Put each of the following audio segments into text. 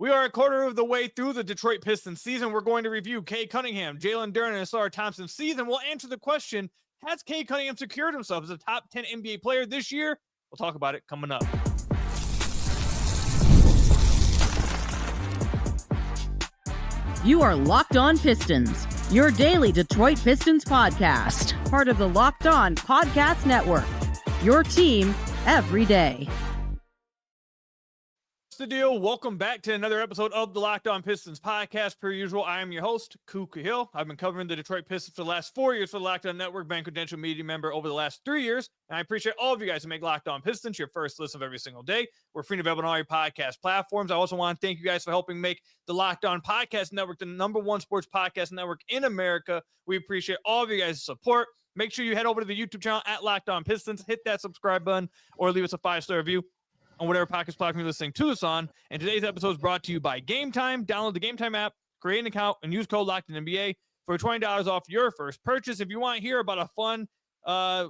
We are a quarter of the way through the Detroit Pistons season. We're going to review Cade Cunningham, Jalen Duren, and Ausar Thompson's season. We'll answer the question, has Cade Cunningham secured himself as a top 10 NBA player this year? We'll talk about it coming up. You are Locked On Pistons, your daily Detroit Pistons podcast, part of the Locked On Podcast Network, your team every day. What's the deal? Welcome back to another episode of the Locked On Pistons podcast. Per usual, I am your host, Khahil. I've been covering the Detroit Pistons for the last 4 years for the Locked On Network, been credential media member over the last 3 years, and I appreciate all of you guys who make Locked On Pistons your first listen of every single day. We're free and available on all your podcast platforms. I also want to thank you guys for helping make the Locked On Podcast Network the #1 sports podcast network in America. We appreciate all of you guys' support. Make sure you head over to the YouTube channel at Locked On Pistons, hit that subscribe button, or leave us a 5-star review on whatever podcast platform you're listening to us on. And today's episode is brought to you by Game Time. Download the Game Time app, create an account, and use code LOCKEDINNBA for $20 off your first purchase. If you want to hear about a fun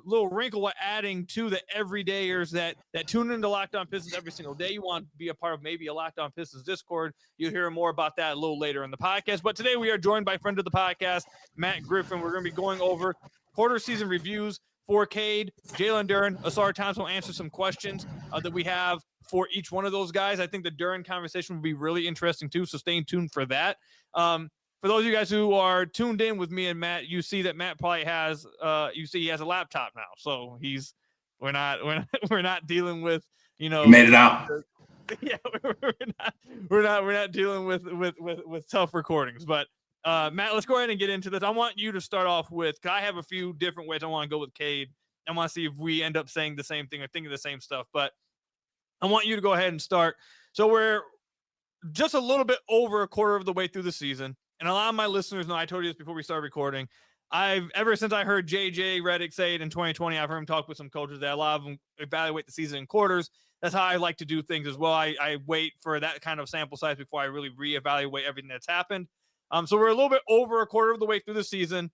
little wrinkle we're adding to the everydayers that tune into Locked On Pistons every single day, you want to be a part of maybe a Locked On Pistons Discord, you'll hear more about that a little later in the podcast. But today we are joined by friend of the podcast, Matt Griffin. We're going to be going over quarter season reviews for Cade, Jalen Duren, Ausar Thompson will answer some questions that we have for each one of those guys. I think the Duren conversation will be really interesting too, so stay tuned for that. For those of you guys who are tuned in with me and Matt, you see that Matt probably has he has a laptop now, so we're not dealing with You made it out. Yeah, we're not dealing with tough recordings, but. Matt, let's go ahead and get into this. I want you to start off with, because I have a few different ways I want to go with Cade. I want to see if we end up saying the same thing or thinking the same stuff, but I want you to go ahead and start. So we're just a little bit over a quarter of the way through the season, and a lot of my listeners know, I told you this before we started recording, ever since I heard JJ Redick say it in 2020, I've heard him talk with some coaches that a lot of them evaluate the season in quarters. That's how I like to do things as well. I wait for that kind of sample size before I really reevaluate everything that's happened. So we're a little bit over a quarter of the way through the season.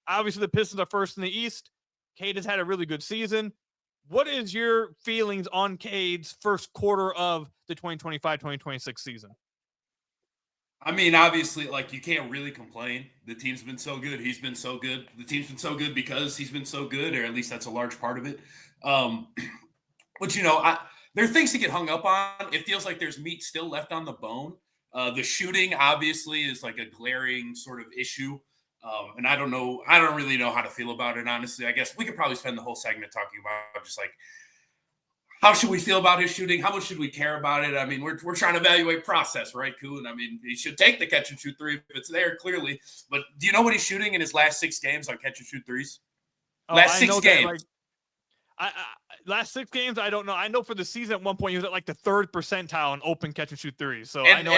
Obviously, the Pistons are first in the East. Cade has had a really good season. What is your feelings on Cade's first quarter of the 2025-2026 season? I mean, obviously, you can't really complain. The team's been so good. He's been so good. The team's been so good because he's been so good, or at least that's a large part of it. But, there are things to get hung up on. It feels like there's meat still left on the bone. The shooting obviously is like a glaring sort of issue. And I don't really know how to feel about it, honestly. I guess we could probably spend the whole segment talking about just how should we feel about his shooting? How much should we care about it? I mean, we're trying to evaluate process, right, Kuhn? I mean, he should take the catch and shoot three if it's there, clearly. But do you know what he's shooting in his last 6 games on catch and shoot threes? Last 6 games. Last 6 games, I don't know. I know for the season at one point he was at the 3rd percentile in open catch and shoot threes. So I know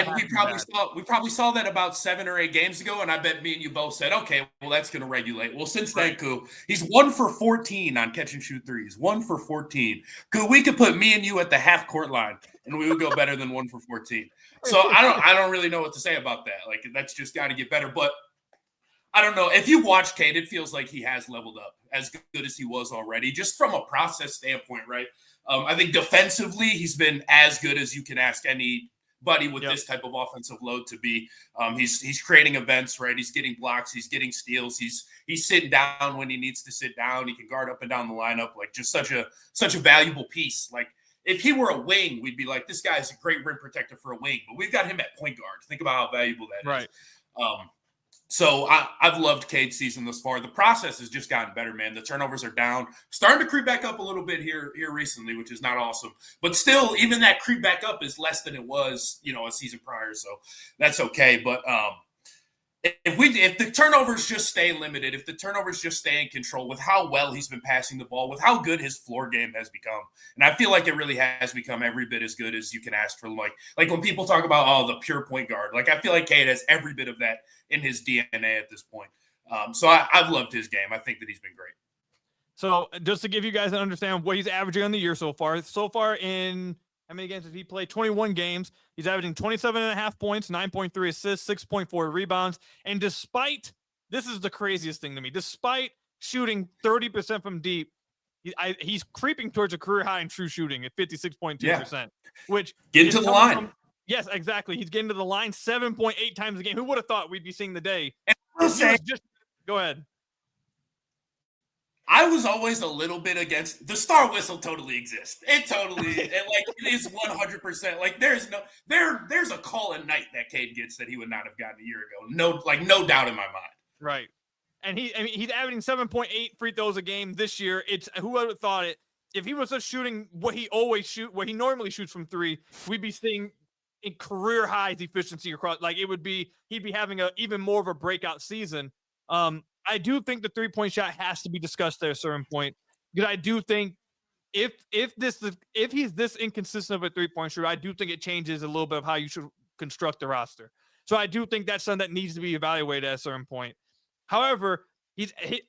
we probably saw that about 7 or 8 games ago, and I bet me and you both said, okay, well that's going to regulate. Well, since then, Koo, he's 1 for 14 on catch and shoot threes. 1 for 14. Koo, we could put me and you at the half court line, and we would go better than 1 for 14. So I don't really know what to say about that. That's just got to get better, but. I don't know. If you watch Cade, it feels like he has leveled up as good as he was already, just from a process standpoint, right? I think defensively, he's been as good as you can ask anybody with this type of offensive load to be. He's creating events, right? He's getting blocks. He's getting steals. He's sitting down when he needs to sit down. He can guard up and down the lineup. Just such a valuable piece. If he were a wing, we'd be like, this guy is a great rim protector for a wing. But we've got him at point guard. Think about how valuable that is. So I've loved Cade's season thus far. The process has just gotten better, man. The turnovers are down. Starting to creep back up a little bit here recently, which is not awesome. But still, even that creep back up is less than it was, a season prior. So that's okay. But if the turnovers just stay limited, if the turnovers just stay in control with how well he's been passing the ball, with how good his floor game has become, and I feel like it really has become every bit as good as you can ask for. Like when people talk about the pure point guard, I feel like Cade has every bit of that in his DNA at this point. So I've loved his game. I think that he's been great. So just to give you guys an understand what he's averaging on the year so far in how many games has he played? 21 games. He's averaging 27.5 points, 9.3 assists, 6.4 rebounds. And despite, this is the craziest thing to me, despite shooting 30% from deep, he's creeping towards a career high in true shooting at 56.2%, which get to the line. Yes, exactly. He's getting to the line 7.8 times a game. Who would have thought we'd be seeing the day? Go ahead. I was always a little bit against the star whistle. Totally exists. It is 100%. Like there's a call at night that Cade gets that he would not have gotten a year ago. No doubt in my mind. Right. And he's averaging 7.8 free throws a game this year. It's who would have thought it? If he was just shooting what he normally shoots from three, we'd be seeing in career highs efficiency across. Like he'd be having even more of a breakout season. I do think the 3-point shot has to be discussed at a certain point, because I do think if he's this inconsistent of a 3-point shooter, I do think it changes a little bit of how you should construct the roster. So I do think that's something that needs to be evaluated at a certain point. However,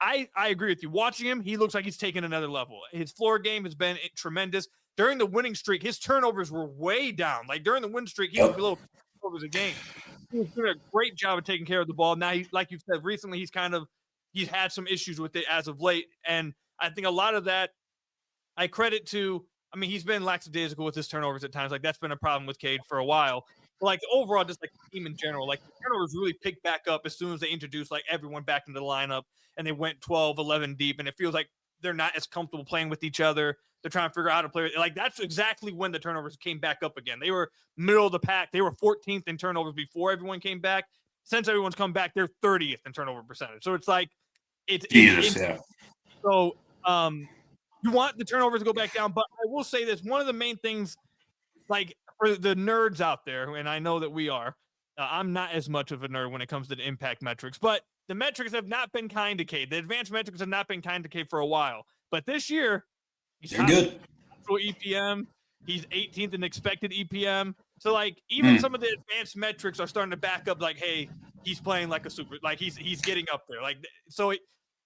I agree with you. Watching him, he looks like he's taken another level. His floor game has been tremendous. During the winning streak, his turnovers were way down. Like during the win streak, he was below turnovers a game. He was doing a great job of taking care of the ball. Now, like you said, recently he's had some issues with it as of late. And I think a lot of that I credit to, he's been lackadaisical with his turnovers at times. Like that's been a problem with Cade for a while. But like overall, just like the team in general, like the turnovers really picked back up as soon as they introduced like everyone back into the lineup and they went 12, 11 deep. And it feels like they're not as comfortable playing with each other. They're trying to figure out how to play. Like that's exactly when the turnovers came back up again. They were middle of the pack. They were 14th in turnovers before everyone came back. Since everyone's come back, they're 30th in turnover percentage. So it's like, So you want the turnovers to go back down, but I will say this: one of the main things, like for the nerds out there, and I know that we are, I'm not as much of a nerd when it comes to the impact metrics, but the metrics have not been kind to Cade. The advanced metrics have not been kind to Cade for a while, but this year he's good. EPM. He's 18th in expected EPM. So like even some of the advanced metrics are starting to back up. Like, hey, he's playing like a super. Like he's getting up there. Like so.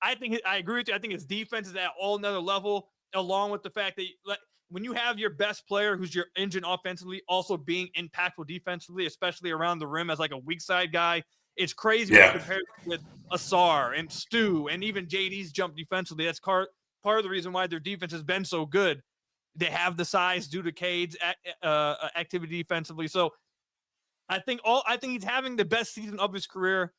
I agree with you. I think his defense is at all another level, along with the fact that when you have your best player, who's your engine offensively, also being impactful defensively, especially around the rim as like a weak side guy, it's crazy when compared with Ausar and Stu and even JD's jump defensively. That's part of the reason why their defense has been so good. They have the size due to Cade's activity defensively. So I think he's having the best season of his career.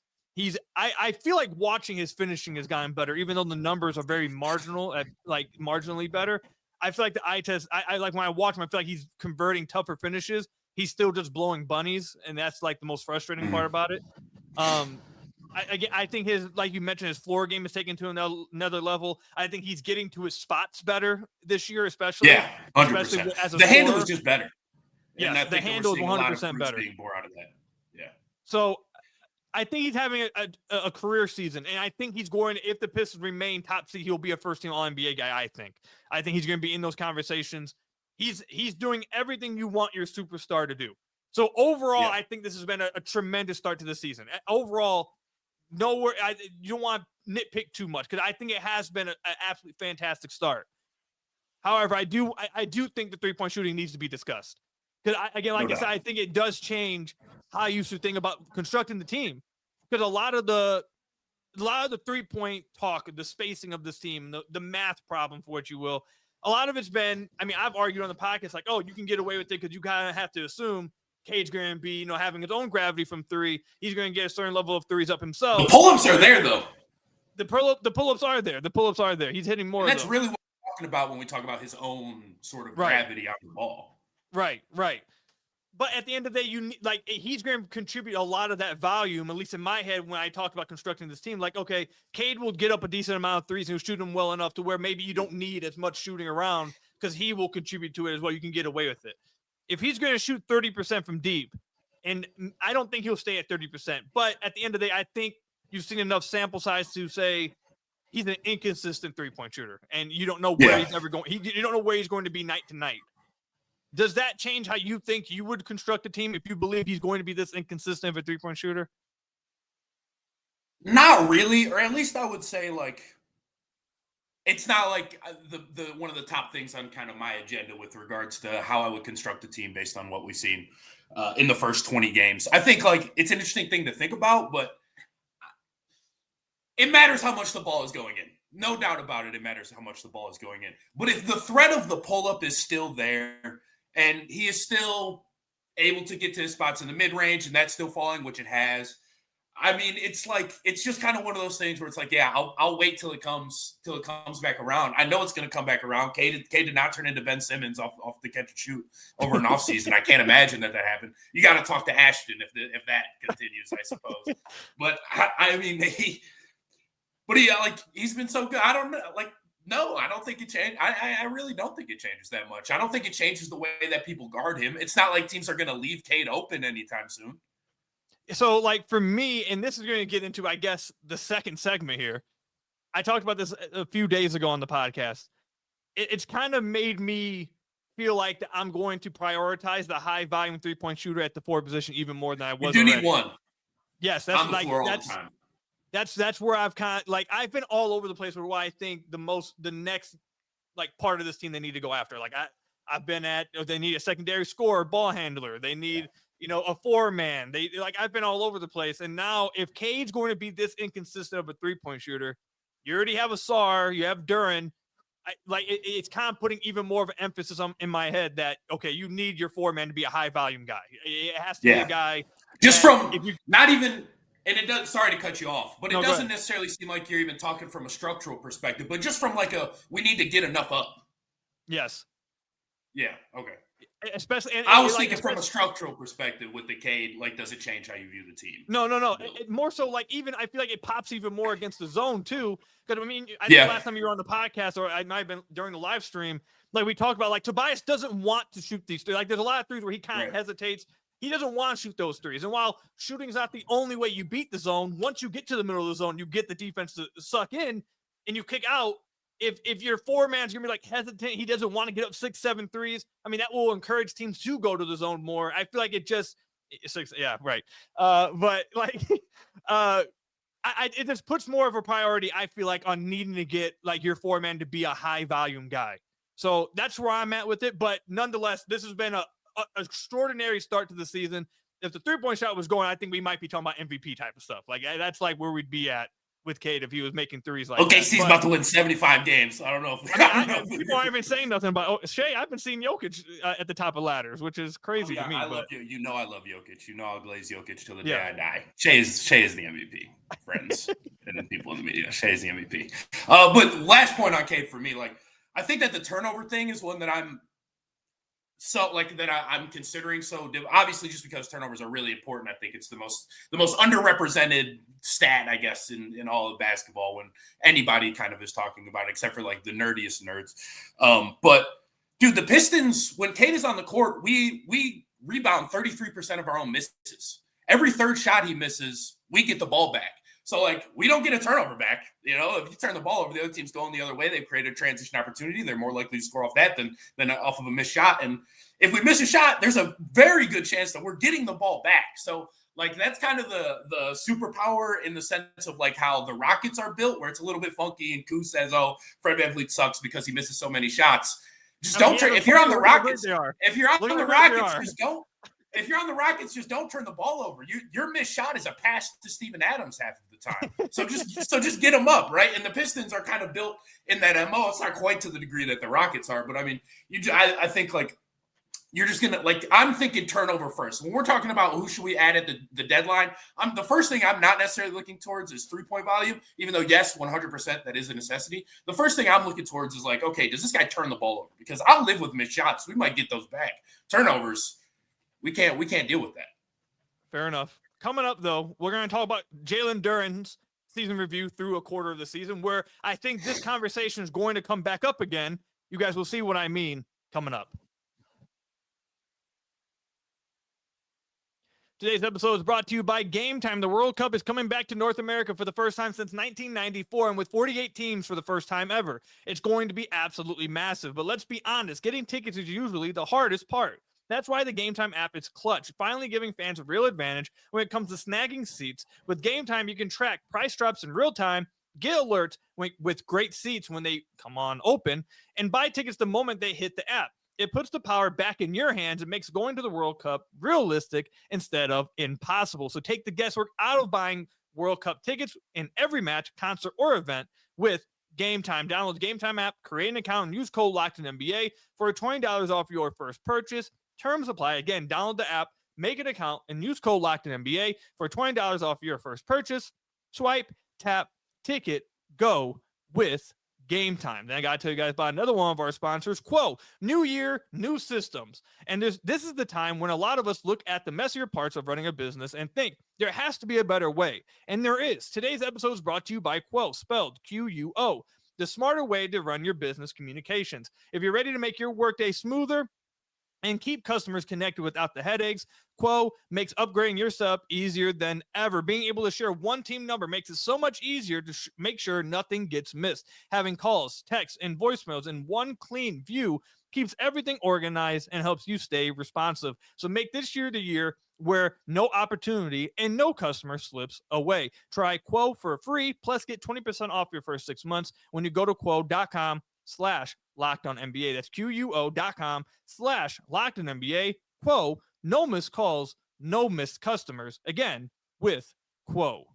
I feel like watching his finishing has gotten better, even though the numbers are very marginally better. I feel like the eye test, I like when I watch him, I feel like he's converting tougher finishes. He's still just blowing bunnies, and that's like the most frustrating part about it. I think his, like you mentioned, his floor game is taken to another level. I think he's getting to his spots better this year, especially. Yeah, 100%. The handle is just better. Yeah, the handle is 100% better. Being more out of that. Yeah. So I think he's having a career season, and I think he's going to, if the Pistons remain top seed, he'll be a first-team All-NBA guy, I think he's going to be in those conversations. He's doing everything you want your superstar to do. So overall, I think this has been a tremendous start to the season. Overall, you don't want to nitpick too much, because I think it has been an absolutely fantastic start. However, I do think the three-point shooting needs to be discussed. Because I said, I think it does change how you should think about constructing the team. Because a lot of the 3-point talk, the spacing of this team, the math problem, for what you will, a lot of it's been, I've argued on the podcast, like, oh, you can get away with it because you kind of have to assume Cade's going to be, having his own gravity from three. He's going to get a certain level of threes up himself. The pull-ups are there, though. The pull-ups are there. The pull-ups are there. He's hitting more. And that's really what we're talking about when we talk about his own sort of gravity on the ball. Right. But at the end of the day, he's going to contribute a lot of that volume, at least in my head, when I talk about constructing this team. Like, okay, Cade will get up a decent amount of threes and he'll shoot them well enough to where maybe you don't need as much shooting around, because he will contribute to it as well. You can get away with it. If he's going to shoot 30% from deep, and I don't think he'll stay at 30%, but at the end of the day, I think you've seen enough sample size to say he's an inconsistent 3-point shooter, and you don't know where he's ever going. You don't know where he's going to be night to night. Does that change how you think you would construct a team if you believe he's going to be this inconsistent of a 3-point shooter? Not really, or at least I would say, like, it's not like the one of the top things on kind of my agenda with regards to how I would construct a team based on what we've seen in the first 20 games. I think, like, it's an interesting thing to think about, but it matters how much the ball is going in. No doubt about it, it matters how much the ball is going in. But if the threat of the pull-up is still there, and he is still able to get to his spots in the mid-range, and that's still falling, which it has. I mean, it's just kind of one of those things where it's like, yeah, I'll wait till it comes back around. I know it's going to come back around. Cade did not turn into Ben Simmons off the catch and shoot over an offseason. I can't imagine that happened. You got to talk to Ashton if that continues, I suppose. But I mean, he's been so good. I don't know, no, I don't think it changed. I really don't think it changes that much. I don't think it changes the way that people guard him. It's not like teams are going to leave Cade open anytime soon. So, like, for me, and this is going to get into, I guess, the second segment here. I talked about this a few days ago on the podcast. It's kind of made me feel like that I'm going to prioritize the high volume 3-point shooter at the 4 position even more than I was. You do need one. Yes, that's on the floor all the time. That's where I've kind of I've been all over the place with why I think the next part of this team they need to go after. I've been at, they need a secondary scorer, ball handler. They need, a 4-man. I've been all over the place. And now if Cade's going to be this inconsistent of a 3-point shooter, you already have Ausar, you have Duren. It's kind of putting even more of an emphasis in my head that, okay, you need your 4-man to be a high volume guy. It has to be a guy. Just from not even, and it does, sorry to cut you off, but it doesn't necessarily seem like you're even talking from a structural perspective, but just from we need to get enough up. Yes. Yeah. Okay. Especially, I was thinking from a structural perspective with the Cade, does it change how you view the team? No. More so, even I feel like it pops even more against the zone too. Because I think last time you were on the podcast, or I might have been during the live stream, we talked about Tobias doesn't want to shoot these threes. There's a lot of threes where he kind of hesitates. He doesn't want to shoot those threes. And while shooting is not the only way you beat the zone, once you get to the middle of the zone, you get the defense to suck in and you kick out. If your 4-man's going to be hesitant, he doesn't want to get up 6-7 threes. I mean, that will encourage teams to go to the zone more. I feel like it just right. But it just puts more of a priority, I feel like, on needing to get your 4-man to be a high volume guy. So that's where I'm at with it. But nonetheless, this has been a extraordinary start to the season. If the 3-point shot was going, I think we might be talking about MVP type of stuff. That's where we'd be at with Cade if he was making threes like that. He's about to win 75 games. I don't know if people aren't even saying nothing about Shea. I've been seeing Jokic at the top of ladders, which is crazy to me. I love you. I love Jokic. I'll glaze Jokic till the day I die. Shea is the MVP, friends and then people in the media. Shea is the MVP. But last point on Cade for me, I think that the turnover thing is one that I'm I'm considering. So obviously, just because turnovers are really important, I think it's the most underrepresented stat, I guess, in all of basketball when anybody kind of is talking about it, except for the nerdiest nerds. But dude, the Pistons, when Cade is on the court, we rebound 33% of our own misses. Every third shot he misses, we get the ball back. So, we don't get a turnover back. If you turn the ball over, the other team's going the other way. They've created a transition opportunity. They're more likely to score off that than off of a missed shot. And if we miss a shot, there's a very good chance that we're getting the ball back. So, that's kind of the superpower in the sense of, how the Rockets are built, where it's a little bit funky. And Kuz says, oh, Fred VanVleet sucks because he misses so many shots. Just don't turn – if you're on the Rockets, If you're on the Rockets, just don't turn the ball over. Your missed shot is a pass to Steven Adams half of the time. So just get them up, right? And the Pistons are kind of built in that MO. It's not quite to the degree that the Rockets are, but I mean, I think you're just gonna I'm thinking turnover first. When we're talking about who should we add at the deadline, the first thing I'm not necessarily looking towards is 3-point volume. Even though yes, 100% that is a necessity. The first thing I'm looking towards is okay, does this guy turn the ball over? Because I'll live with missed shots. We might get those back. Turnovers. We can't deal with that. Fair enough. Coming up, though, we're going to talk about Jalen Duren's season review through a quarter of the season, where I think this conversation is going to come back up again. You guys will see what I mean coming up. Today's episode is brought to you by Game Time. The World Cup is coming back to North America for the first time since 1994, and with 48 teams for the first time ever. It's going to be absolutely massive, but let's be honest, getting tickets is usually the hardest part. That's why the Game Time app is clutch, finally giving fans a real advantage when it comes to snagging seats. With Game Time, you can track price drops in real time, get alerts with great seats when they come on open, and buy tickets the moment they hit the app. It puts the power back in your hands and makes going to the World Cup realistic instead of impossible. So take the guesswork out of buying World Cup tickets in every match, concert, or event with Game Time. Download the Game Time app, create an account, and use code LOCKEDONNBA for $20 off your first purchase. Terms apply. Again, download the app, make an account, and use code LOCKEDONNBA for $20 off your first purchase. Swipe, tap, ticket, go with Game Time. Then I got to tell you guys about another one of our sponsors, Quo. New year, new systems. And this is the time when a lot of us look at the messier parts of running a business and think there has to be a better way. And there is. Today's episode is brought to you by Quo, spelled Q-U-O, the smarter way to run your business communications. If you're ready to make your workday smoother and keep customers connected without the headaches, Quo makes upgrading your setup easier than ever. Being able to share one team number makes it so much easier to make sure nothing gets missed. Having calls, texts, and voicemails in one clean view keeps everything organized and helps you stay responsive. So make this year the year where no opportunity and no customer slips away. Try Quo for free, plus get 20% off your first 6 months when you go to quo.com/LockedOnNBA. That's QUO.com/LockedOnNBA. Quo, no missed calls, no missed customers. Again, with Quo.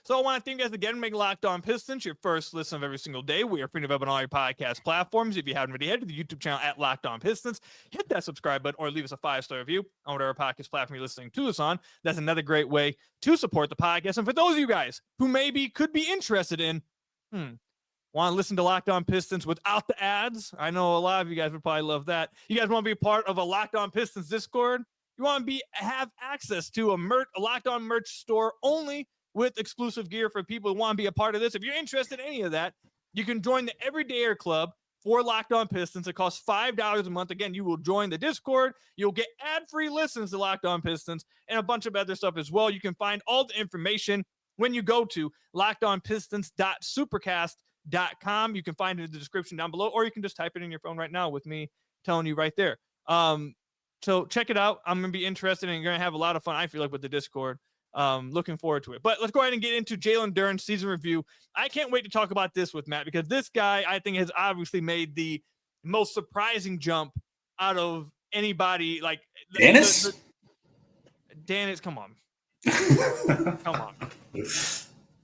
So I want to thank you guys again for making Locked On Pistons your first listen of every single day. We are free and available on all your podcast platforms. If you haven't already, head to the YouTube channel at Locked On Pistons. Hit that subscribe button or leave us a 5-star review on whatever podcast platform you're listening to us on. That's another great way to support the podcast. And for those of you guys who maybe could be interested in, want to listen to Locked On Pistons without the ads? I know a lot of you guys would probably love that. You guys want to be a part of a Locked On Pistons Discord? You want to have access to a Locked On merch store only with exclusive gear for people who want to be a part of this? If you're interested in any of that, you can join the Everydayer Club for Locked On Pistons. It costs $5 a month. Again, you will join the Discord. You'll get ad-free listens to Locked On Pistons and a bunch of other stuff as well. You can find all the information when you go to lockedonpistons.supercast.com. You can find it in the description down below, or you can just type it in your phone right now with me telling you right there. So check it out. I'm going to be interested and you're going to have a lot of fun, I feel like, with the Discord. Looking forward to it. But let's go ahead and get into Jalen Duren's season review. I can't wait to talk about this with Matt, because this guy, I think, has obviously made the most surprising jump out of anybody. Like Dennis? Dennis, come on. Come on.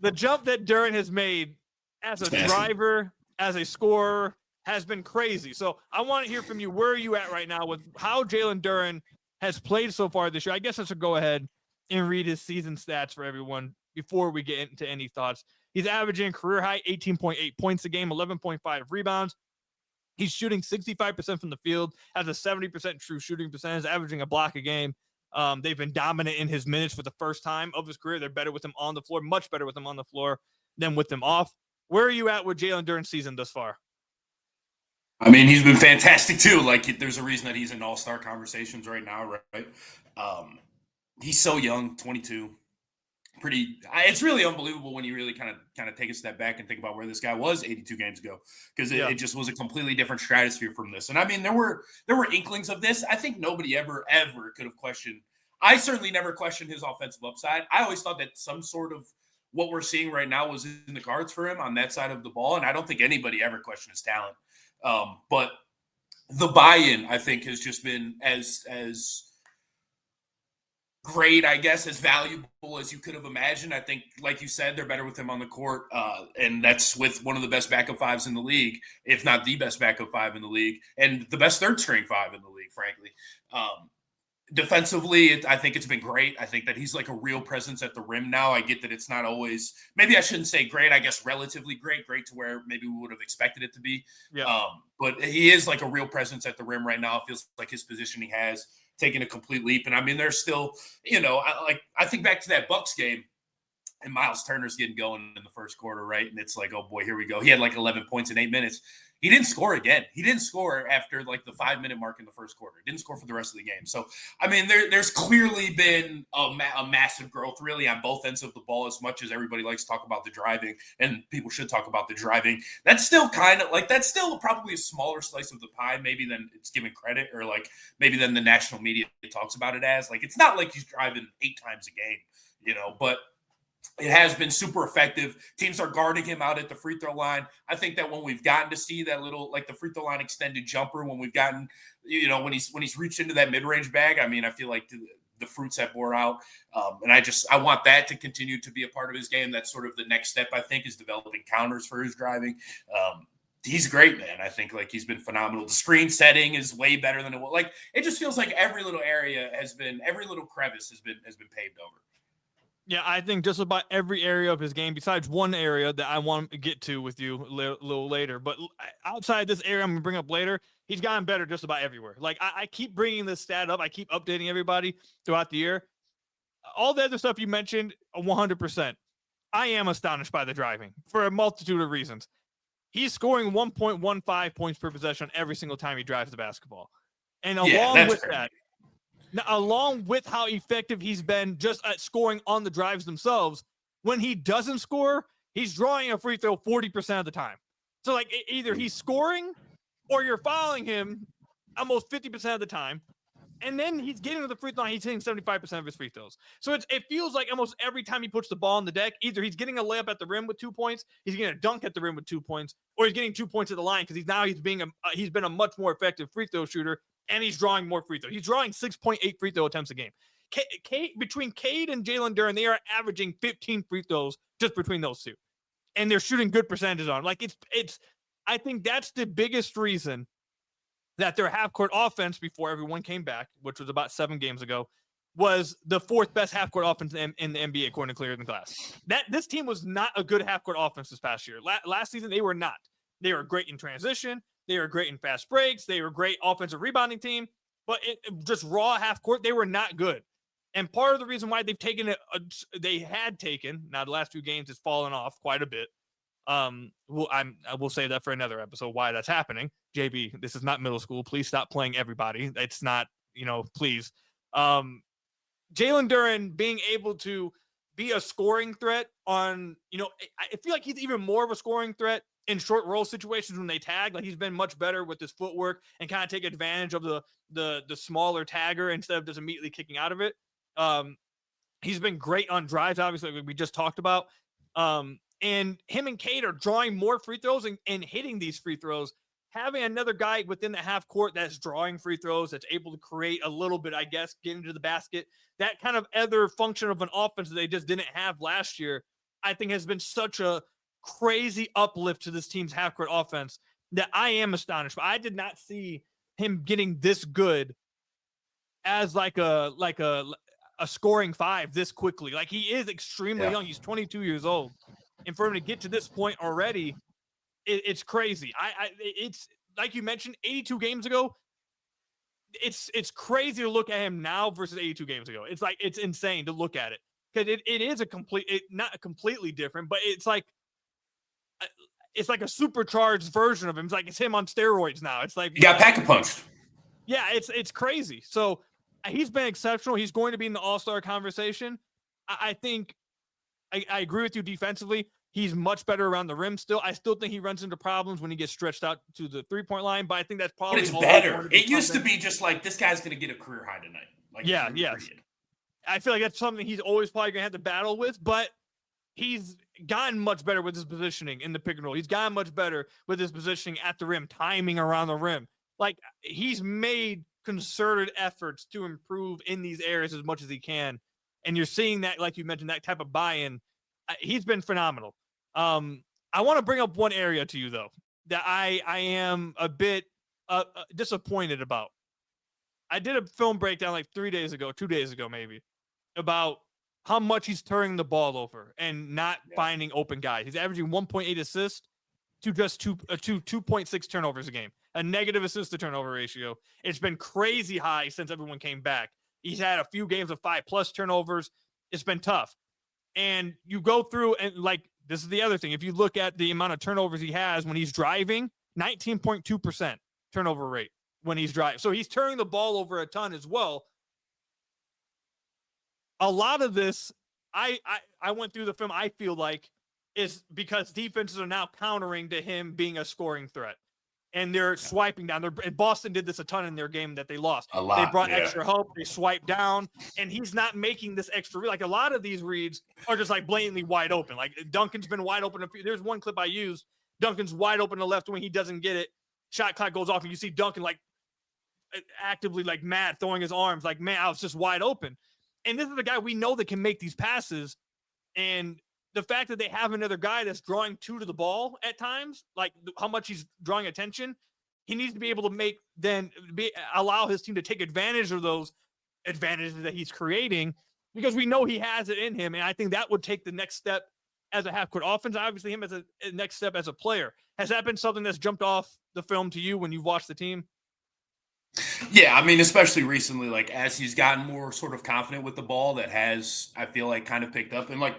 The jump that Duren has made as a driver, as a scorer, has been crazy. So I want to hear from you. Where are you at right now with how Jalen Duren has played so far this year? I guess I should go ahead and read his season stats for everyone before we get into any thoughts. He's averaging career high 18.8 points a game, 11.5 rebounds. He's shooting 65% from the field, has a 70% true shooting percentage, averaging a block a game. They've been dominant in his minutes for the first time of his career. They're better with him on the floor, much better with him on the floor than with him off. Where are you at with Jalen Duren's season thus far? I mean, he's been fantastic too. Like, there's a reason that he's in all-star conversations right now, right? He's so young, 22. It's really unbelievable when you really kind of take a step back and think about where this guy was 82 games ago, because it just was a completely different stratosphere from this. And I mean, there were inklings of this. I think nobody ever could have questioned. I certainly never questioned his offensive upside. I always thought that some sort of what we're seeing right now was in the cards for him on that side of the ball, and I don't think anybody ever questioned his talent. But the buy-in, I think, has just been as great, I guess, as valuable as you could have imagined. I think, like you said, they're better with him on the court, and that's with one of the best backup fives in the league, if not the best backup five in the league, and the best third-string five in the league, frankly. Defensively, I think it's been great. I think that he's like a real presence at the rim now. I get that it's not always, maybe I shouldn't say great, I guess relatively great to where maybe we would have expected it to be. Yeah. But he is like a real presence at the rim right now. It feels like his positioning has taken a complete leap. And I mean, there's still, I think back to that Bucks game, and Miles Turner's getting going in the first quarter, right? And it's like, oh boy, here we go. He had like 11 points in 8 minutes. He didn't score again. He didn't score after like the 5-minute mark in the first quarter. He didn't score for the rest of the game. So, I mean, there's clearly been a massive growth really on both ends of the ball. As much as everybody likes to talk about the driving, and people should talk about the driving, that's still probably a smaller slice of the pie maybe than it's given credit, or like maybe than the national media talks about it as. Like, it's not like he's driving 8 times a game, but it has been super effective. Teams are guarding him out at the free throw line. I think that when we've gotten to see that little, like the free throw line extended jumper, when we've gotten, when he's reached into that mid-range bag, I mean, I feel like the fruits have bore out. And I want that to continue to be a part of his game. That's sort of the next step, I think, is developing counters for his driving. he's great, man. I think like he's been phenomenal. The screen setting is way better than it was. Like it just feels like every little crevice has been paved over. Yeah, I think just about every area of his game, besides one area that I want to get to with you a little later. But outside this area I'm going to bring up later, he's gotten better just about everywhere. Like, I keep bringing this stat up. I keep updating everybody throughout the year. All the other stuff you mentioned, 100%. I am astonished by the driving for a multitude of reasons. He's scoring 1.15 points per possession every single time he drives the basketball. And along with that, now, along with how effective he's been just at scoring on the drives themselves, when he doesn't score, he's drawing a free throw 40% of the time. So, like, either he's scoring or you're fouling him almost 50% of the time. And then he's getting to the free throw line, he's hitting 75% of his free throws. So it feels like almost every time he puts the ball on the deck, either he's getting a layup at the rim with 2 points, he's getting a dunk at the rim with 2 points, or he's getting 2 points at the line because he's been a much more effective free throw shooter, and he's drawing more free throws. He's drawing 6.8 free throw attempts a game. Between Cade and Jalen Duren, they are averaging 15 free throws just between those two, and they're shooting good percentages on. Like it's. I think that's the biggest reason that their half-court offense before everyone came back, which was about 7 games ago, was the 4th best half-court offense in the NBA, according to Clearer Than Glass. This team was not a good half-court offense this past year. Last season, they were not. They were great in transition. They were great in fast breaks. They were a great offensive rebounding team. But just raw half-court, they were not good. And part of the reason why they've taken it, now the last few games, it's fallen off quite a bit. I will say that for another episode why that's happening. JB, this is not middle school. Please stop playing everybody. It's not, please. Jalen Duren being able to be a scoring threat on, I feel like he's even more of a scoring threat in short roll situations when they tag. Like he's been much better with his footwork and kind of take advantage of the smaller tagger instead of just immediately kicking out of it. He's been great on drives, obviously, like we just talked about. And him and Cade are drawing more free throws and hitting these free throws. Having another guy within the half court that's drawing free throws, that's able to create a little bit, I guess, get into the basket, that kind of other function of an offense that they just didn't have last year, I think has been such a crazy uplift to this team's half court offense that I am astonished. But I did not see him getting this good as like a scoring 5 this quickly. Like he is extremely young. He's 22 years old. And for him to get to this point already, it's crazy. It's like you mentioned, 82 games ago. It's crazy to look at him now versus 82 games ago. It's like it's insane to look at it because it is not completely different, but it's like a supercharged version of him. It's like it's him on steroids now. It's like he got pack-a-punched. Yeah, it's crazy. So he's been exceptional. He's going to be in the All-Star conversation. I think. I agree with you defensively. He's much better around the rim still. I still think he runs into problems when he gets stretched out to the three-point line, but I think that's probably But it's better. It used to be just like, this guy's going to get a career high tonight. Like, yeah. I feel like that's something he's always probably going to have to battle with, but he's gotten much better with his positioning in the pick and roll. He's gotten much better with his positioning at the rim, timing around the rim. Like, he's made concerted efforts to improve in these areas as much as he can. And you're seeing that, like you mentioned, that type of buy-in. He's been phenomenal. I want to bring up one area to you, though, that I am a bit disappointed about. I did a film breakdown like 2 days ago maybe, about how much he's turning the ball over and not finding open guys. He's averaging 1.8 assists to just 2.6 turnovers a game, a negative assist to turnover ratio. It's been crazy high since everyone came back. He's had a few games of 5+ turnovers. It's been tough. And you go through and like, this is the other thing. If you look at the amount of turnovers he has when he's driving, 19.2% turnover rate when he's driving. So he's turning the ball over a ton as well. A lot of this, I went through the film, I feel like, is because defenses are now countering to him being a scoring threat. And they're swiping down. Boston did this a ton in their game that they lost. A lot. They brought extra help. They swiped down, and he's not making this extra. Like a lot of these reads are just like blatantly wide open. Like Duncan's been wide open. There's one clip I used. Duncan's wide open to the left wing. He doesn't get it. Shot clock goes off, and you see Duncan like actively like mad, throwing his arms like, man, I was just wide open. And this is the guy we know that can make these passes. And the fact that they have another guy that's drawing two to the ball at times, like how much he's drawing attention, he needs to be able to allow his team to take advantage of those advantages that he's creating, because we know he has it in him. And I think that would take the next step as a half-court offense, obviously him as a next step as a player. Has that been something that's jumped off the film to you when you've watched the team? Yeah, I mean, especially recently, like as he's gotten more sort of confident with the ball, that has, I feel like, kind of picked up. And like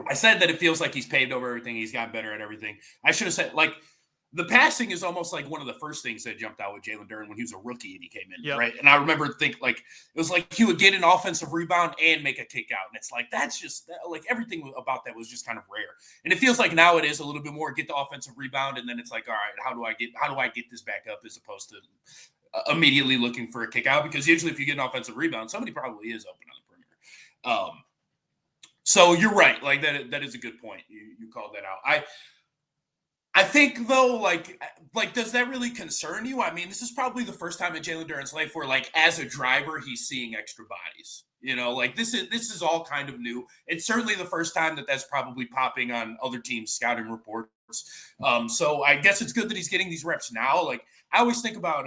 I said, that it feels like he's paved over everything. He's gotten better at everything. I should have said, like, the passing is almost like one of the first things that jumped out with Jalen Duren when he was a rookie and he came in, right? And I remember like, it was like he would get an offensive rebound and make a kick out. And it's like, that's just like everything about that was just kind of rare. And it feels like now it is a little bit more get the offensive rebound. And then it's like, all right, how do I get this back up, as opposed to immediately looking for a kick out? Because usually if you get an offensive rebound, somebody probably is open on the perimeter. So you're right. Like that is a good point. You called that out. I think though, like, does that really concern you? I mean, this is probably the first time in Jalen Duren's life where, like, as a driver, he's seeing extra bodies. You know, like this is all kind of new. It's certainly the first time that's probably popping on other teams' scouting reports. So I guess it's good that he's getting these reps now. Like I always think about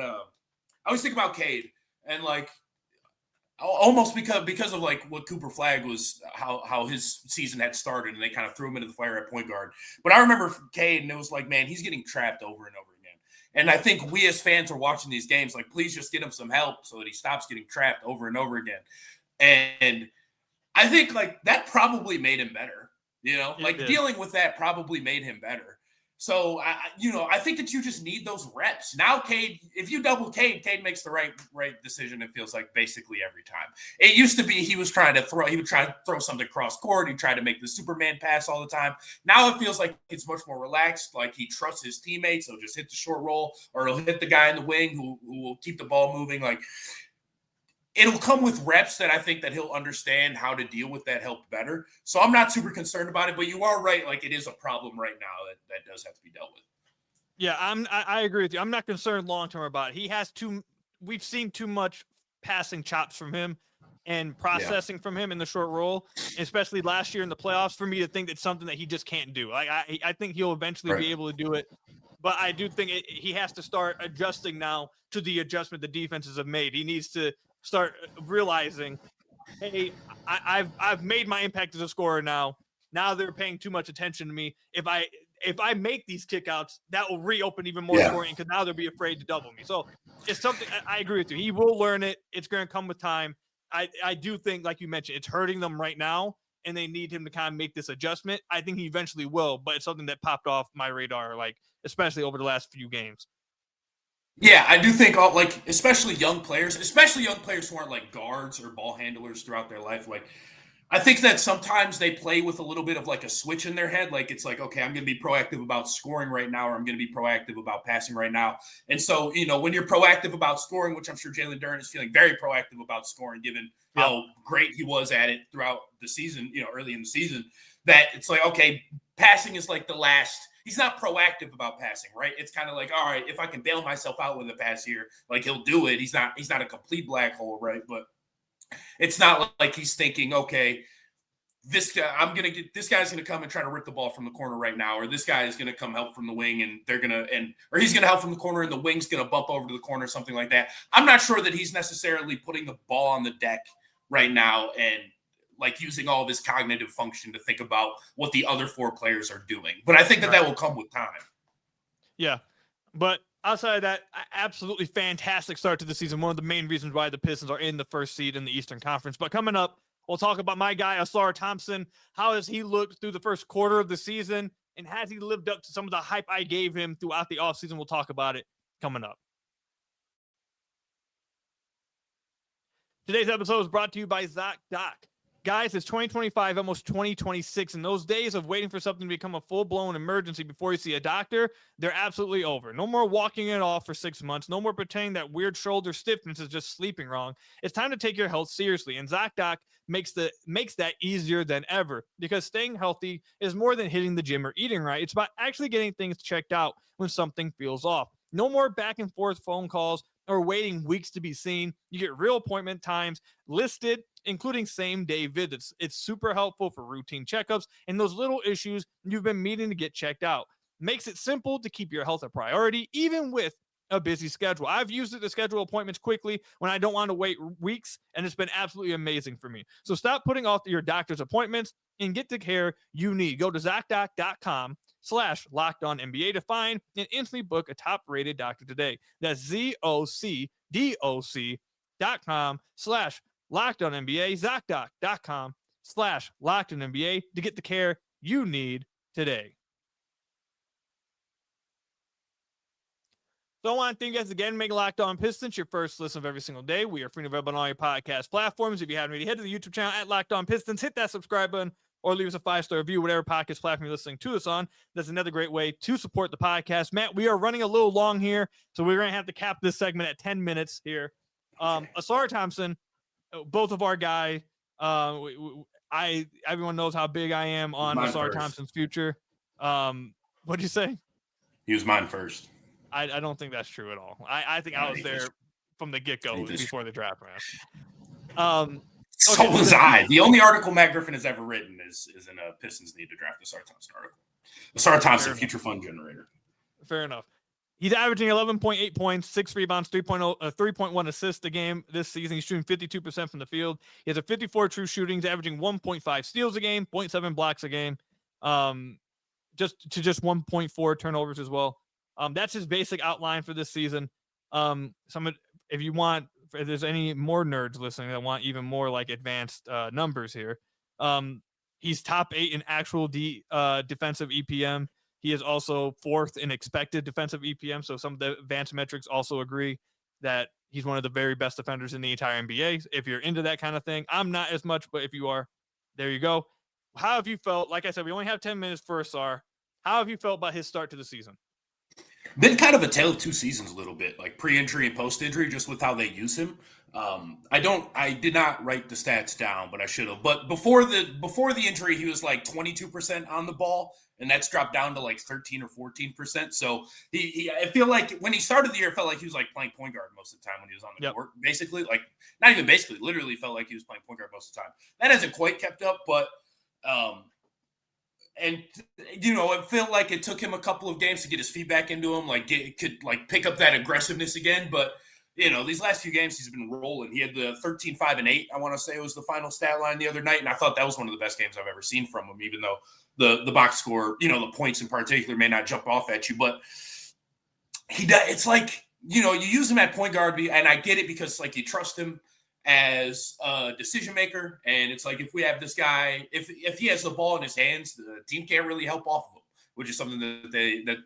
Cade, and like almost because of like what Cooper flagged was how his season had started, and they kind of threw him into the fire at point guard. But I remember Cade, and it was like, man, he's getting trapped over and over again. And I think we as fans are watching these games, like, please just get him some help so that he stops getting trapped over and over again. And I think like that probably made him better, you know, like dealing with that probably made him better. So, I think that you just need those reps. Now, Cade, if you double Cade makes the right decision, it feels like, basically every time. It used to be he would try to throw something cross court. He'd try to make the Superman pass all the time. Now it feels like it's much more relaxed, like he trusts his teammates. He'll just hit the short roll, or he'll hit the guy in the wing who will keep the ball moving. Like, it'll come with reps that I think that he'll understand how to deal with that help better. So I'm not super concerned about it, but you are right. Like, it is a problem right now that does have to be dealt with. Yeah, I agree with you. I'm not concerned long-term about it. We've seen too much passing chops from him and processing from him in the short roll, especially last year in the playoffs, for me to think that's something that he just can't do. Like, I think he'll eventually be able to do it, but I do think he has to start adjusting now to the adjustment the defenses have made. He needs to start realizing, hey, I've made my impact as a scorer now. Now they're paying too much attention to me. If I make these kickouts, that will reopen even more scoring, because now they'll be afraid to double me. So it's something I agree with you. He will learn it. It's going to come with time. I do think, like you mentioned, it's hurting them right now, and they need him to kind of make this adjustment. I think he eventually will, but it's something that popped off my radar, like especially over the last few games. Yeah, I do think especially young players who aren't like guards or ball handlers throughout their life. Like, I think that sometimes they play with a little bit of like a switch in their head. Like, it's like, okay, I'm going to be proactive about scoring right now, or I'm going to be proactive about passing right now. And so, when you're proactive about scoring, which I'm sure Jalen Duren is feeling very proactive about scoring, given how great he was at it throughout the season, early in the season, that it's like, okay, passing is like the last. He's not proactive about passing, right? It's kind of like, all right, if I can bail myself out with a pass here, like, he'll do it. He's not a complete black hole, right? But it's not like he's thinking, okay, this guy's gonna come and try to rip the ball from the corner right now, or this guy is gonna come help from the wing, and he's gonna help from the corner and the wing's gonna bump over to the corner, something like that. I'm not sure that he's necessarily putting the ball on the deck right now and like using all of his cognitive function to think about what the other four players are doing. But I think that will come with time. Yeah. But outside of that, absolutely fantastic start to the season. One of the main reasons why the Pistons are in the first seed in the Eastern Conference. But coming up, we'll talk about my guy, Ausar Thompson. How has he looked through the first quarter of the season? And has he lived up to some of the hype I gave him throughout the offseason? We'll talk about it coming up. Today's episode is brought to you by ZocDoc. Guys, it's 2025, almost 2026, and those days of waiting for something to become a full-blown emergency before you see a doctor, they're absolutely over. No more walking it off for 6 months. No more pretending that weird shoulder stiffness is just sleeping wrong. It's time to take your health seriously, and ZocDoc makes that easier than ever, because staying healthy is more than hitting the gym or eating right. It's about actually getting things checked out when something feels off. No more back and forth phone calls. or waiting weeks to be seen. You get real appointment times listed, including same-day visits. It's super helpful for routine checkups and those little issues you've been meaning to get checked out. Makes it simple to keep your health a priority, even with a busy schedule. I've used it to schedule appointments quickly when I don't want to wait weeks, and it's been absolutely amazing for me. So stop putting off your doctor's appointments and get the care you need. Go to ZocDoc.com/LockedOnNBA to find and instantly book a top-rated doctor today. That's ZocDoc.com/LockedOnNBA, ZocDoc.com/LockedOnNBA to get the care you need today. So I want to thank you guys again for making Locked On Pistons your first listen of every single day. We are free and available on all your podcast platforms. If you haven't already, head to the YouTube channel at Locked On Pistons, hit that subscribe button, or leave us a 5-star review, whatever podcast platform you're listening to us on. That's another great way to support the podcast. Matt, we are running a little long here, so we're going to have to cap this segment at 10 minutes here. Ausar Thompson, both of our guy. Everyone knows how big I am on Ausar Thompson's future. What'd you say? He was mine first. I don't think that's true at all. I think I was there from the get-go before the draft, man. So was I. The only article Matt Griffin has ever written is in a Pistons need to draft Ausar Thompson article. Ausar Thompson, future fun generator. Fair enough. He's averaging 11.8 points, 6 rebounds, 3.1 assists a game this season. He's shooting 52% from the field. He has a 54 true shooting. He's averaging 1.5 steals a game, 0.7 blocks a game, just 1.4 turnovers as well. That's his basic outline for this season. If there's any more nerds listening that want even more like advanced numbers here, he's top 8 in actual defensive EPM. He is also 4th in expected defensive EPM. So some of the advanced metrics also agree that he's one of the very best defenders in the entire NBA. If you're into that kind of thing, I'm not as much, but if you are, there you go. How have you felt? Like I said, we only have 10 minutes for Ausar. How have you felt about his start to the season? Been kind of a tale of two seasons a little bit, like pre-injury and post-injury, just with how they use him. I did not write the stats down, but I should have. But before the injury, he was like 22% on the ball, and that's dropped down to like 13 or 14%. So I feel like when he started the year, it felt like he was like playing point guard most of the time when he was on the court. Basically, like not even basically, literally felt like he was playing point guard most of the time. That hasn't quite kept up, but and it felt like it took him a couple of games to get his feet back into him, could pick up that aggressiveness again. But these last few games he's been rolling. He had the 13, 5, and 8. I want to say it was the final stat line the other night, and I thought that was one of the best games I've ever seen from him. Even though the box score, the points in particular may not jump off at you, but he does. It's like you use him at point guard, and I get it because like you trust him as a decision maker, and it's like if we have this guy, if he has the ball in his hands, the team can't really help off of him, which is something that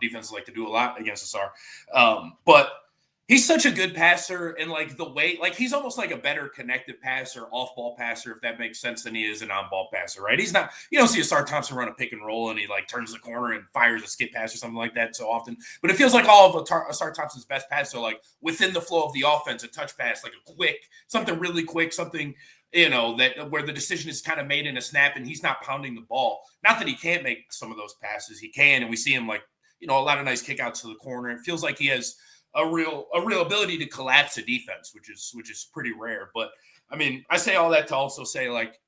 defenses like to do a lot against Ausar. But he's such a good passer, and like the way, like he's almost like a better connected passer, off ball passer, if that makes sense, than he is an on ball passer, right? He's not, you don't see Ausar Thompson run a pick and roll and he like turns the corner and fires a skip pass or something like that so often. But it feels like all of Ausar Thompson's best passes are like within the flow of the offense, a touch pass, like a quick, something really quick, something that where the decision is kind of made in a snap and he's not pounding the ball. Not that he can't make some of those passes, he can, and we see him like a lot of nice kickouts to the corner. It feels like he has a real ability to collapse a defense, which is pretty rare. But I mean, I say all that to also say like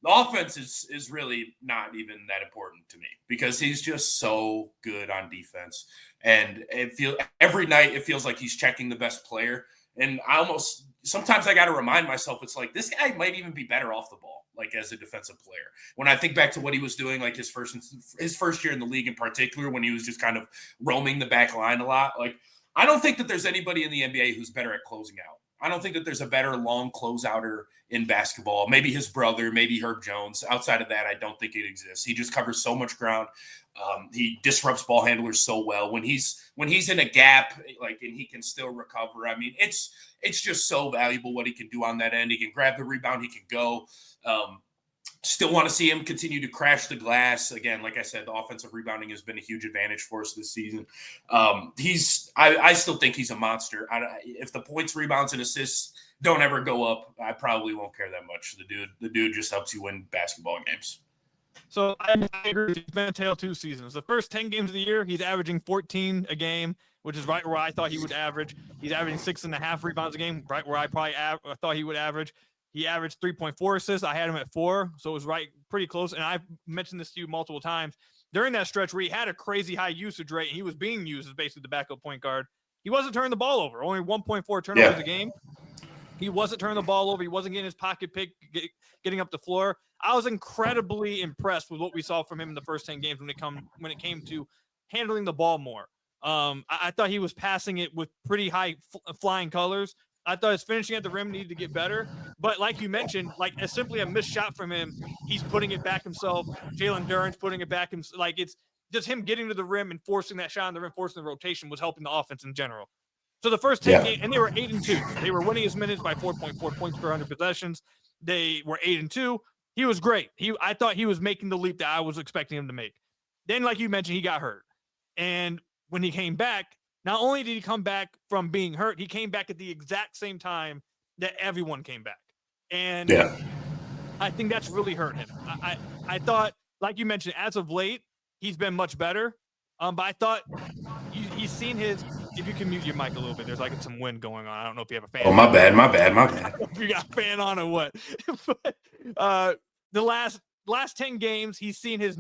the offense is really not even that important to me because he's just so good on defense, and every night it feels like he's checking the best player. And sometimes I got to remind myself, it's like this guy might even be better off the ball, like as a defensive player. When I think back to what he was doing, like his first year in the league in particular, when he was just kind of roaming the back line a lot, like. I don't think that there's anybody in the NBA who's better at closing out. I don't think that there's a better long closeouter in basketball. Maybe his brother, maybe Herb Jones. Outside of that, I don't think it exists. He just covers so much ground. He disrupts ball handlers so well. When he's in a gap, and he can still recover. I mean, it's just so valuable what he can do on that end. He can grab the rebound. He can go. Still want to see him continue to crash the glass. Again, like I said, the offensive rebounding has been a huge advantage for us this season. I still think he's a monster. If the points, rebounds, and assists don't ever go up, I probably won't care that much. The dude just helps you win basketball games. So I agree. It's been a tale of two seasons. The first 10 games of the year, he's averaging 14 a game which is right where I thought he would average. He's averaging 6.5 rebounds a game, right where I probably thought he would average. He averaged 3.4 assists. I had him at 4, so it was pretty close. And I've mentioned this to you multiple times. During that stretch where he had a crazy high usage rate and he was being used as basically the backup point guard, he wasn't turning the ball over. Only 1.4 turnovers a game. He wasn't turning the ball over. He wasn't getting his pocket pick, getting up the floor. I was incredibly impressed with what we saw from him in the first 10 games when it came to handling the ball more. I thought he was passing it with pretty high flying colors. I thought his finishing at the rim needed to get better. But like you mentioned, like as simply a missed shot from him, he's putting it back himself. Jalen Duren's putting it back himself. Like it's just him getting to the rim and forcing that shot on the rim, forcing the rotation was helping the offense in general. So the first 10 games, and they were 8-2. They were winning his minutes by 4.4 points per 100 possessions. They were 8-2. He was great. I thought he was making the leap that I was expecting him to make. Then, like you mentioned, he got hurt. And when he came back, not only did he come back from being hurt, he came back at the exact same time that everyone came back. And I think that's really hurt him. I thought, like you mentioned, as of late, he's been much better. But I thought he's seen his – if you can mute your mic a little bit, there's like some wind going on. I don't know if you have a fan. Oh, my bad. If you got a fan on or what. But the last 10 games, he's seen his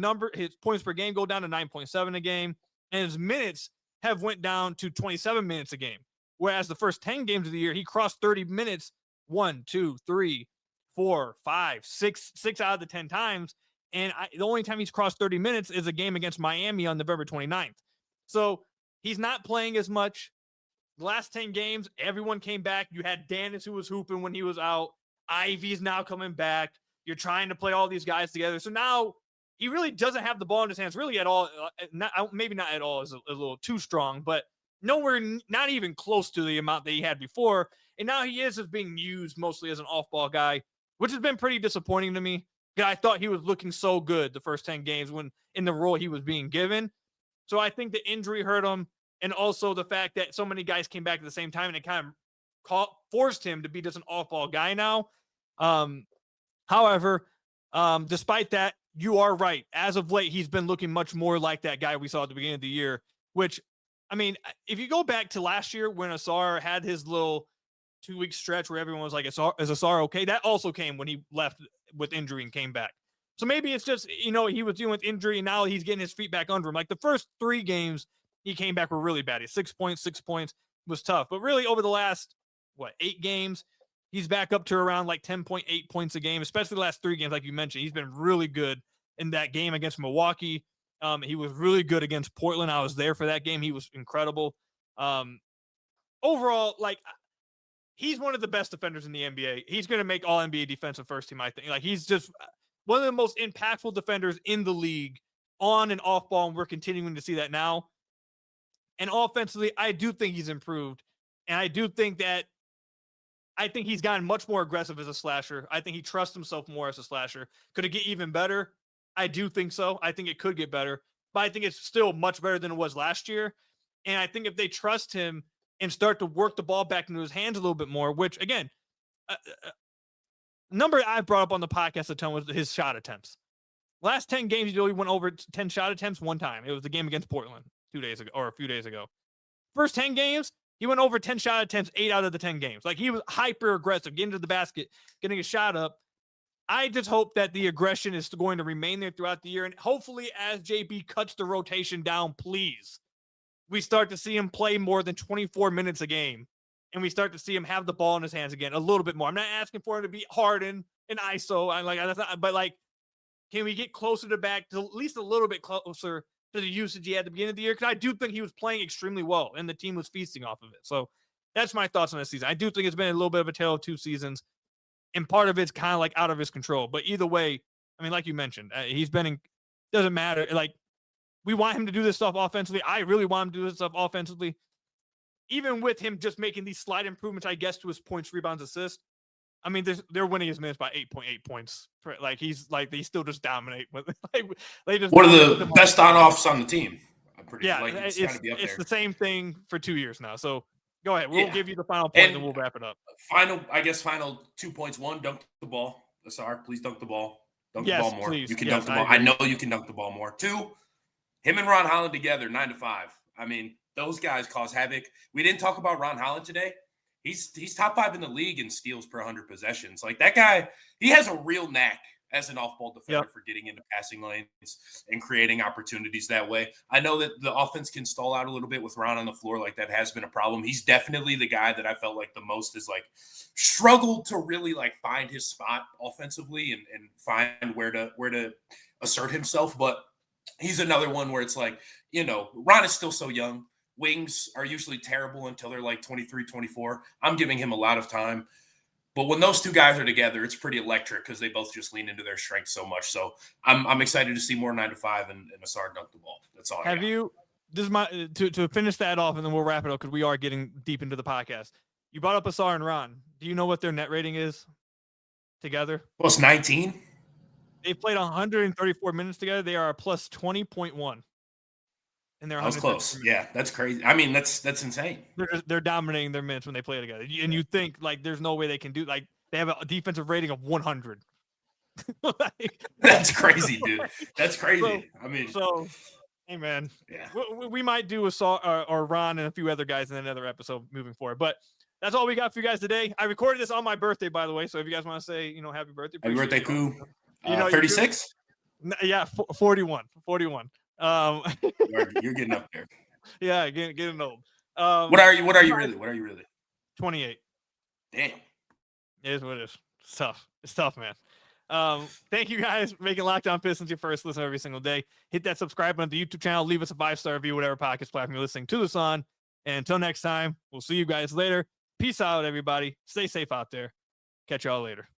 points per game go down to 9.7 a game, and his minutes have went down to 27 minutes a game. Whereas the first 10 games of the year, he crossed 30 minutes 1, 2, 3, 4, 5, 6 out of the 10 times. And the only time he's crossed 30 minutes is a game against Miami on November 29th. So he's not playing as much. The last 10 games, everyone came back. You had Dennis who was hooping when he was out. Ivy's now coming back. You're trying to play all these guys together. So now he really doesn't have the ball in his hands really at all. Maybe not at all is a little too strong, but nowhere, not even close to the amount that he had before. And now he is just being used mostly as an off-ball guy, which has been pretty disappointing to me. I thought he was looking so good the first 10 games when in the role he was being given. So I think the injury hurt him. And also the fact that so many guys came back at the same time and it kind of forced him to be just an off-ball guy now. However, despite that, you are right. As of late, he's been looking much more like that guy we saw at the beginning of the year, which, I mean, if you go back to last year when Ausar had his little 2-week stretch where everyone was like, is Ausar okay? That also came when he left with injury and came back. So maybe it's just, he was dealing with injury and now he's getting his feet back under him. Like the first 3 games he came back were really bad. He 6 points was tough. But really over the last, 8 games, he's back up to around like 10.8 points a game, especially the last 3 games, like you mentioned. He's been really good in that game against Milwaukee. He was really good against Portland. I was there for that game. He was incredible. Overall, like, he's one of the best defenders in the NBA. He's going to make all NBA defensive first team, I think. Like, he's just one of the most impactful defenders in the league on and off ball, and we're continuing to see that now. And offensively, I do think he's improved. And I think he's gotten much more aggressive as a slasher. I think he trusts himself more as a slasher. Could it get even better? I do think so. I think it could get better. But I think it's still much better than it was last year. And I think if they trust him and start to work the ball back into his hands a little bit more, which, again, number I brought up on the podcast a ton was his shot attempts. Last 10 games, he only went over 10 shot attempts one time. It was the game against Portland a few days ago. First 10 games, he went over 10 shot attempts 8 out of the 10 games. Like, he was hyper aggressive, getting to the basket, getting a shot up. I just hope that the aggression is going to remain there throughout the year. And hopefully as JB cuts the rotation down, please, we start to see him play more than 24 minutes a game. And we start to see him have the ball in his hands again a little bit more. I'm not asking for him to be Harden and ISO. But can we get closer to back to at least a little bit closer to the usage he had at the beginning of the year? Because I do think he was playing extremely well and the team was feasting off of it. So that's my thoughts on this season. I do think it's been a little bit of a tale of 2 seasons, and part of it's kind of like out of his control. But either way, I mean, like you mentioned, he's been doesn't matter. Like, we want him to do this stuff offensively. I really want him to do this stuff offensively. Even with him just making these slight improvements, I guess, to his points, rebounds, assists. I mean, they're winning his minutes by 8.8 points. Like, they still just dominate. They just one of the best on-offs on the team. I'm pretty it's gotta be up there. the same thing for 2 years now. So go ahead. We'll give you the final point and we'll wrap it up. Final 2 points. 1, dunk the ball. Ausar, please dunk the ball. Dunk the ball more. Please. You can dunk the ball. I know you can dunk the ball more. 2, him and Ron Holland together, 9 to 5. I mean, Those guys cause havoc. We didn't talk about Ron Holland today. He's top 5 in the league in steals per 100 possessions. Like that guy, he has a real knack as an off-ball defender for getting into passing lanes and creating opportunities that way. I know that the offense can stall out a little bit with Ron on the floor. Like that has been a problem. He's definitely the guy that I felt like the most is like struggled to really like find his spot offensively and find where to assert himself. But he's another one where it's like, Ron is still so young. Wings are usually terrible until they're like 23, 24. I'm giving him a lot of time. But when those two guys are together, it's pretty electric because they both just lean into their strength so much. So I'm excited to see more 9-to-5 and Ausar dunk the ball. That's all. Have you? This is my to finish that off, and then we'll wrap it up because we are getting deep into the podcast. You brought up Ausar and Ron. Do you know what their net rating is together? Well, it's 19. They played 134 minutes together. They are a plus 20.1. And they're close. Yeah, that's crazy. I mean, that's insane. They're dominating their minutes when they play together. And you think like there's no way they can do like they have a defensive rating of 100. That's crazy, dude. That's crazy. Hey man, yeah, we might do Ausar or Ron and a few other guys in another episode moving forward. But that's all we got for you guys today. I recorded this on my birthday, by the way. So if you guys want to say, happy birthday, happy birthday, Koo. 36. Yeah, 41. You're getting up there. Yeah, getting old. What are you really? 28. Damn. It is what it is. It's tough, man. Thank you guys for making Locked On Pistons your first listen every single day. Hit that subscribe button on the YouTube channel. Leave us a 5-star review, whatever podcast platform you're listening to this on. And until next time, we'll see you guys later. Peace out, everybody. Stay safe out there. Catch y'all later.